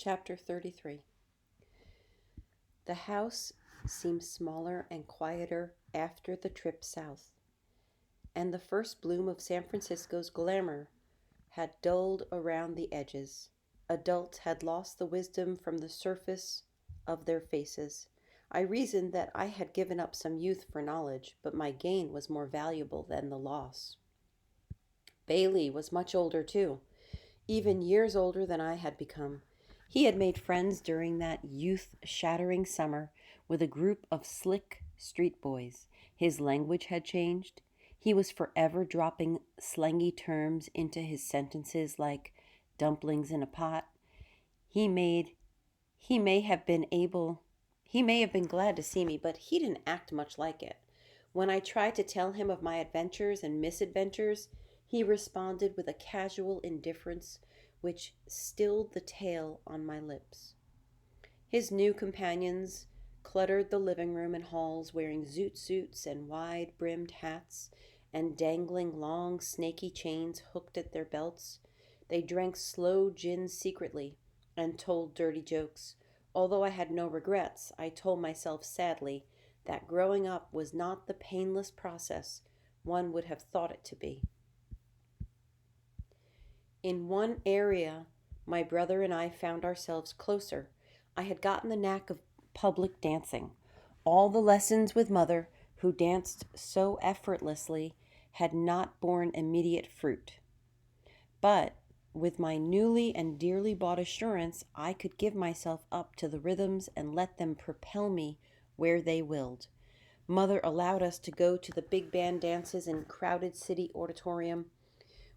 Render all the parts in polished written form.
Chapter 33. The house seemed smaller and quieter after the trip south, and the first bloom of San Francisco's glamour had dulled around the edges. Adults had lost the wisdom from the surface of their faces. I reasoned that I had given up some youth for knowledge, but my gain was more valuable than the loss. Bailey was much older, too, even years older than I had become. He had made friends during that youth shattering summer with a group of slick street boys. His language had changed. He was forever dropping slangy terms into his sentences like dumplings in a pot. He made he may have been able he may have been glad to see me, but he didn't act much like it. When I tried to tell him of my adventures and misadventures, he responded with a casual indifference which stilled the tale on my lips. His new companions cluttered the living room and halls wearing zoot suits and wide brimmed hats and dangling long snaky chains hooked at their belts. They drank slow gin secretly and told dirty jokes. Although I had no regrets, I told myself sadly that growing up was not the painless process one would have thought it to be. In one area, my brother and I found ourselves closer. I had gotten the knack of public dancing. All the lessons with mother, who danced so effortlessly, had not borne immediate fruit. But with my newly and dearly bought assurance, I could give myself up to the rhythms and let them propel me where they willed. Mother allowed us to go to the big band dances in crowded city auditorium.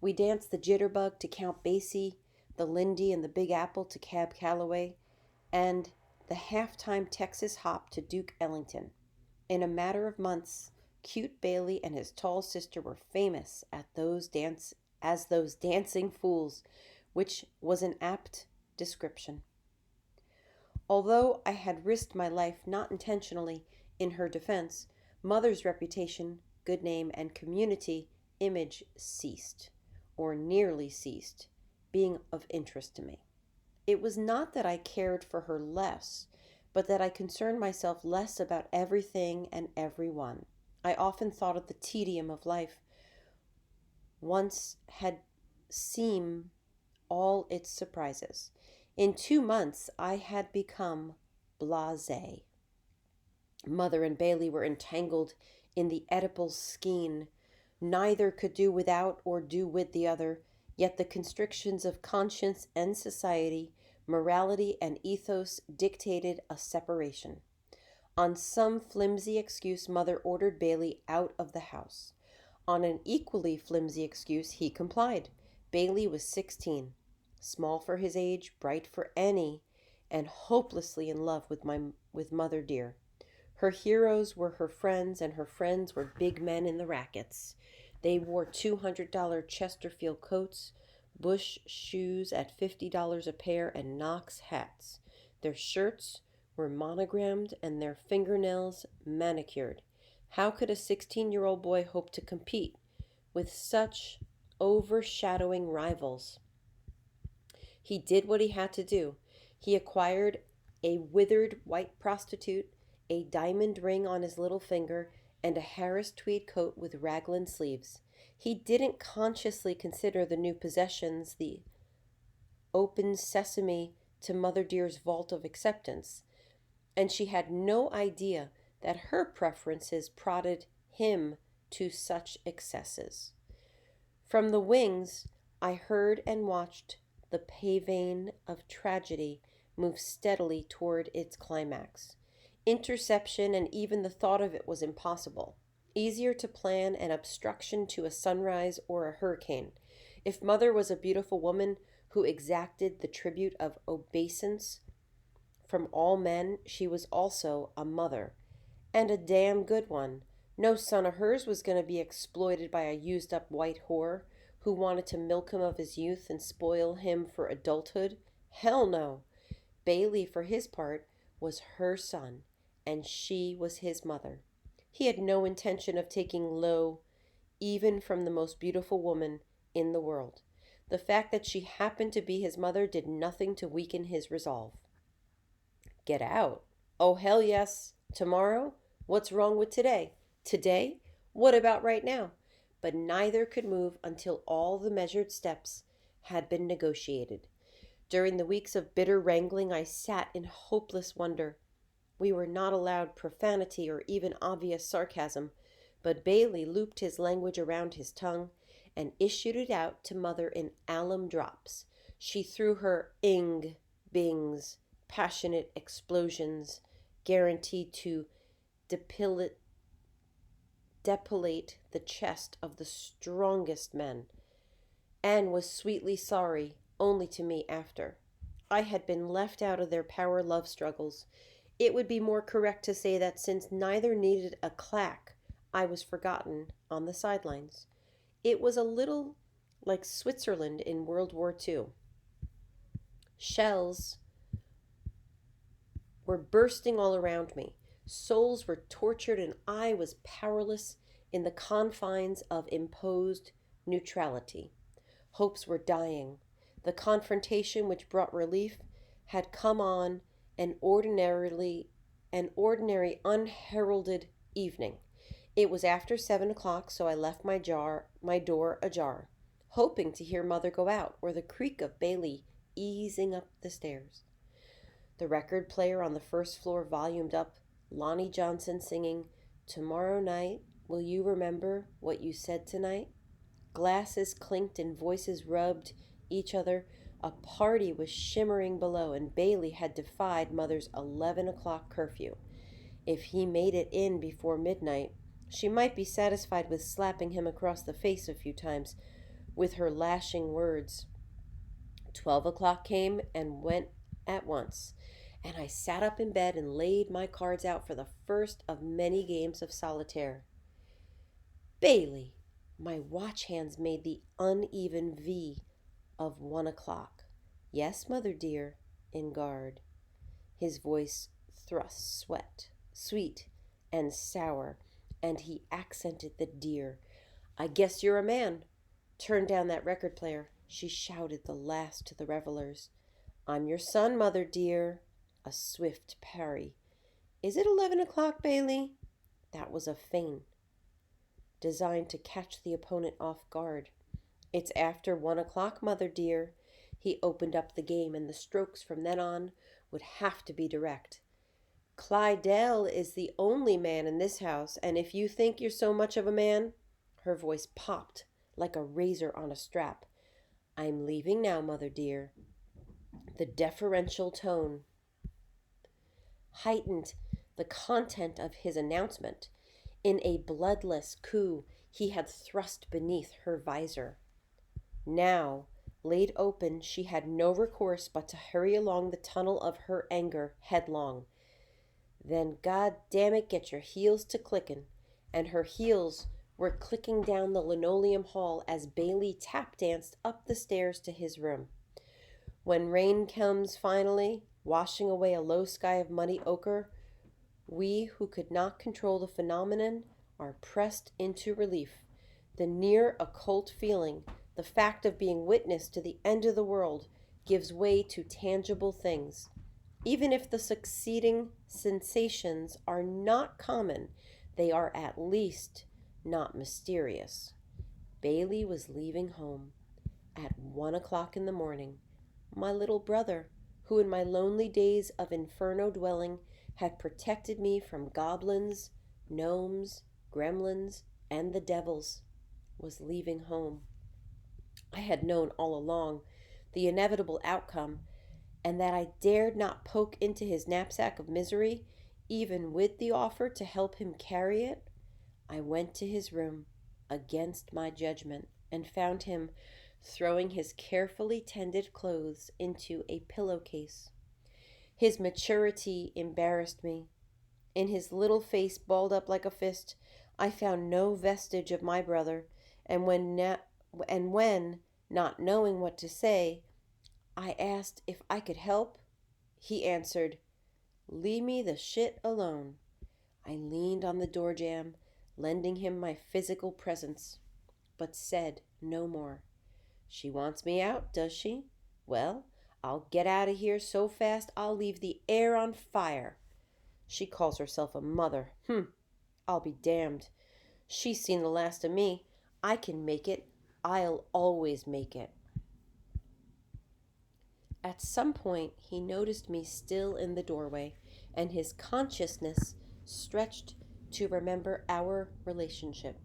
We danced the jitterbug to Count Basie, the Lindy and the Big Apple to Cab Calloway, and the halftime Texas hop to Duke Ellington. In a matter of months, cute Bailey and his tall sister were famous as those dancing fools, which was an apt description. Although I had risked my life not intentionally in her defense, Mother's reputation, good name, and community image ceased, or nearly ceased, being of interest to me. It was not that I cared for her less, but that I concerned myself less about everything and everyone. I often thought of the tedium of life once had seen all its surprises. In 2 months, I had become blasé. Mother and Bailey were entangled in the Oedipal skein. Neither could do without or do with the other, yet the constrictions of conscience and society, morality and ethos dictated a separation. On some flimsy excuse, Mother ordered Bailey out of the house. On an equally flimsy excuse, he complied. Bailey was 16, small for his age, bright for any, and hopelessly in love with Mother dear. Her heroes were her friends, and her friends were big men in the rackets. They wore $200 Chesterfield coats, Bush shoes at $50 a pair, and Knox hats. Their shirts were monogrammed and their fingernails manicured. How could a 16-year-old boy hope to compete with such overshadowing rivals? He did what he had to do. He acquired a withered white prostitute, a diamond ring on his little finger, and a Harris tweed coat with raglan sleeves. He didn't consciously consider the new possessions the open sesame to Mother Dear's vault of acceptance, and she had no idea that her preferences prodded him to such excesses. From the wings, I heard and watched the pavane of tragedy move steadily toward its climax. Interception and even the thought of it was impossible. Easier to plan an obstruction to a sunrise or a hurricane. If Mother was a beautiful woman who exacted the tribute of obeisance from all men, she was also a mother, and a damn good one. No son of hers was going to be exploited by a used up white whore who wanted to milk him of his youth and spoil him for adulthood. Hell no. Bailey, for his part, was her son, and she was his mother. He had no intention of taking low, even from the most beautiful woman in the world. The fact that she happened to be his mother did nothing to weaken his resolve. Get out? Oh, hell yes. Tomorrow? What's wrong with today? Today? What about right now? But neither could move until all the measured steps had been negotiated. During the weeks of bitter wrangling, I sat in hopeless wonder. We were not allowed profanity or even obvious sarcasm, but Bailey looped his language around his tongue and issued it out to Mother in alum drops. She threw her ing bings, passionate explosions, guaranteed to depilate the chest of the strongest men, and was sweetly sorry, only to me after. I had been left out of their power love struggles. It would be more correct to say that since neither needed a clack, I was forgotten on the sidelines. It was a little like Switzerland in World War II. Shells were bursting all around me. Souls were tortured, and I was powerless in the confines of imposed neutrality. Hopes were dying. The confrontation which brought relief had come on an ordinary unheralded evening. It was after 7 o'clock, so I left my door ajar, hoping to hear Mother go out or the creak of Bailey easing up the stairs. The record player on the first floor volumed up Lonnie Johnson singing, "Tomorrow night, will you remember what you said tonight?" Glasses clinked and voices rubbed each other. A party was shimmering below, and Bailey had defied Mother's 11 o'clock curfew. If he made it in before midnight, she might be satisfied with slapping him across the face a few times with her lashing words. 12 o'clock came and went at once, and I sat up in bed and laid my cards out for the first of many games of solitaire. Bailey! My watch hands made the uneven V of 1 o'clock. Yes, Mother dear, in guard. His voice thrust sweet and sour, and he accented the dear. I guess you're a man. Turn down that record player, she shouted the last to the revelers. I'm your son, Mother dear. A swift parry. Is it 11 o'clock, Bailey? That was a feint, designed to catch the opponent off guard. It's after 1 o'clock, Mother dear. He opened up the game, and the strokes from then on would have to be direct. Clydell is the only man in this house, and if you think you're so much of a man, her voice popped like a razor on a strap. I'm leaving now, Mother dear. The deferential tone heightened the content of his announcement. In a bloodless coup, he had thrust beneath her visor. Now, laid open, she had no recourse but to hurry along the tunnel of her anger headlong. Then, God damn it, get your heels to clickin'. And her heels were clicking down the linoleum hall as Bailey tap danced up the stairs to his room. When rain comes finally, washing away a low sky of muddy ochre, we who could not control the phenomenon are pressed into relief. The near occult feeling, the fact of being witness to the end of the world, gives way to tangible things. Even if the succeeding sensations are not common, they are at least not mysterious. Bailey was leaving home at 1 o'clock in the morning. My little brother, who in my lonely days of inferno dwelling had protected me from goblins, gnomes, gremlins, and the devils, was leaving home. I had known all along the inevitable outcome, and that I dared not poke into his knapsack of misery, even with the offer to help him carry it. I went to his room against my judgment and found him throwing his carefully tended clothes into a pillowcase. His maturity embarrassed me. In his little face balled up like a fist, I found no vestige of my brother, and when, not knowing what to say, I asked if I could help, he answered, "Leave me the shit alone." I leaned on the door jamb, lending him my physical presence, but said no more. She wants me out, does she? Well, I'll get out of here so fast I'll leave the air on fire. She calls herself a mother. I'll be damned. She's seen the last of me. I can make it. I'll always make it. At some point, he noticed me still in the doorway, and his consciousness stretched to remember our relationship.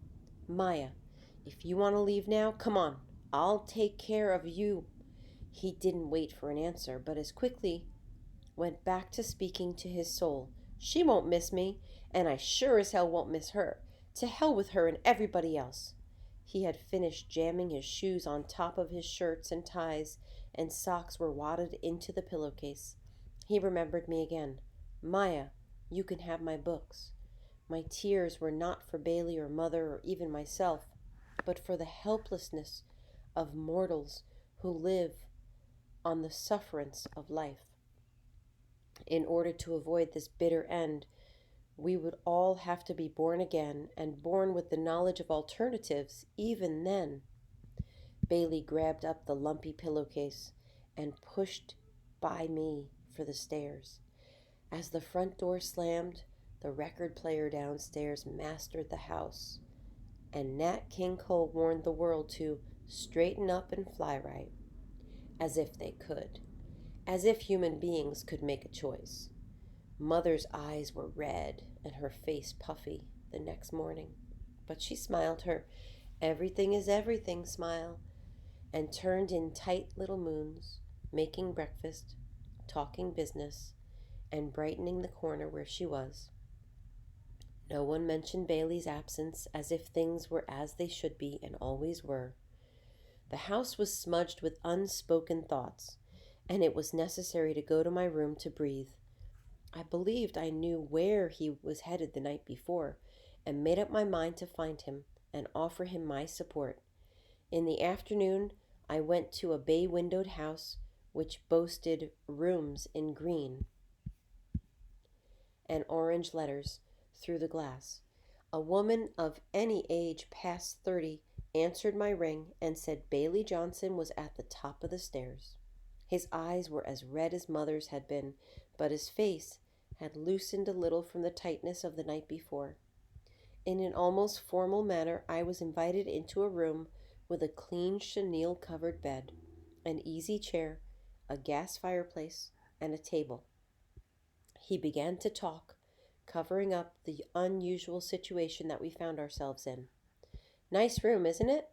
Maya, if you want to leave now, come on. I'll take care of you. He didn't wait for an answer, but as quickly went back to speaking to his soul. She won't miss me, and I sure as hell won't miss her. To hell with her and everybody else. He had finished jamming his shoes on top of his shirts and ties, and socks were wadded into the pillowcase. He remembered me again. Maya, you can have my books. My tears were not for Bailey or Mother or even myself, but for the helplessness of mortals who live on the sufferance of life. In order to avoid this bitter end, we would all have to be born again, and born with the knowledge of alternatives even then. Bailey grabbed up the lumpy pillowcase and pushed by me for the stairs. As the front door slammed, the record player downstairs mastered the house, and Nat King Cole warned the world to straighten up and fly right, as if they could, as if human beings could make a choice. Mother's eyes were red and her face puffy the next morning, but she smiled her everything is everything smile and turned in tight little moons, making breakfast, talking business, and brightening the corner where she was. No one mentioned Bailey's absence, as if things were as they should be and always were. The house was smudged with unspoken thoughts, and it was necessary to go to my room to breathe. I believed I knew where he was headed the night before, and made up my mind to find him and offer him my support. In the afternoon, I went to a bay-windowed house which boasted rooms in green and orange letters through the glass. A woman of any age past 30 answered my ring and said Bailey Johnson was at the top of the stairs. His eyes were as red as Mother's had been, but his face had loosened a little from the tightness of the night before. In an almost formal manner, I was invited into a room with a clean chenille-covered bed, an easy chair, a gas fireplace, and a table. He began to talk, covering up the unusual situation that we found ourselves in. Nice room, isn't it?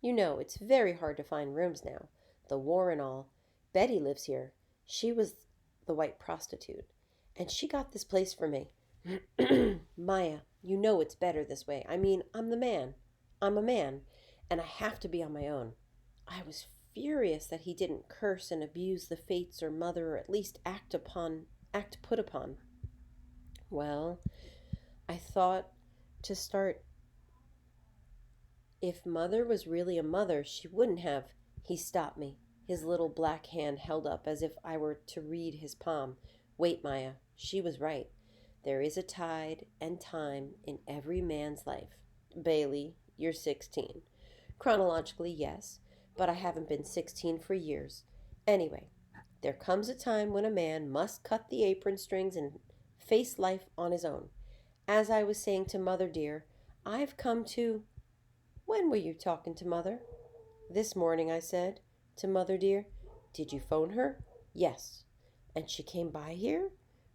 You know, it's very hard to find rooms now. The war and all. Betty lives here. She was the white prostitute, and she got this place for me. Maya, you know it's better this way. I mean, I'm the man. I'm a man, and I have to be on my own. I was furious that he didn't curse and abuse the fates or Mother, or at least act put upon. Well, I thought to start. If Mother was really a mother, she wouldn't have. He stopped me, his little black hand held up as if I were to read his palm. Wait, Maya, she was right. There is a tide and time in every man's life. Bailey, you're 16. Chronologically, yes, but I haven't been 16 for years. Anyway, there comes a time when a man must cut the apron strings and face life on his own. As I was saying to Mother dear, I've come to... When were you talking to Mother? This morning, I said to Mother dear. Did you phone her? Yes. And she came by here?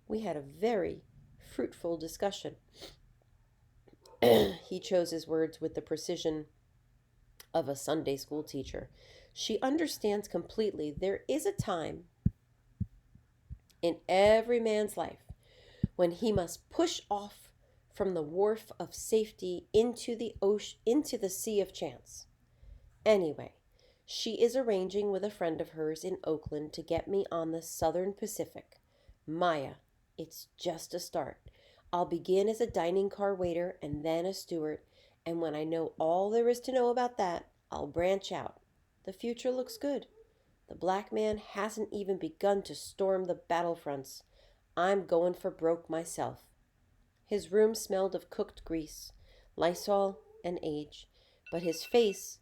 We had a very fruitful discussion. He chose his words with the precision of a Sunday school teacher. She understands completely. There is a time in every man's life when he must push off from the wharf of safety into the ocean, into the sea of chance. Anyway, she is arranging with a friend of hers in Oakland to get me on the Southern Pacific. Maya, it's just a start. I'll begin as a dining car waiter and then a steward, and when I know all there is to know about that, I'll branch out. The future looks good. The black man hasn't even begun to storm the battlefronts. I'm going for broke myself. His room smelled of cooked grease, Lysol, and age, but his face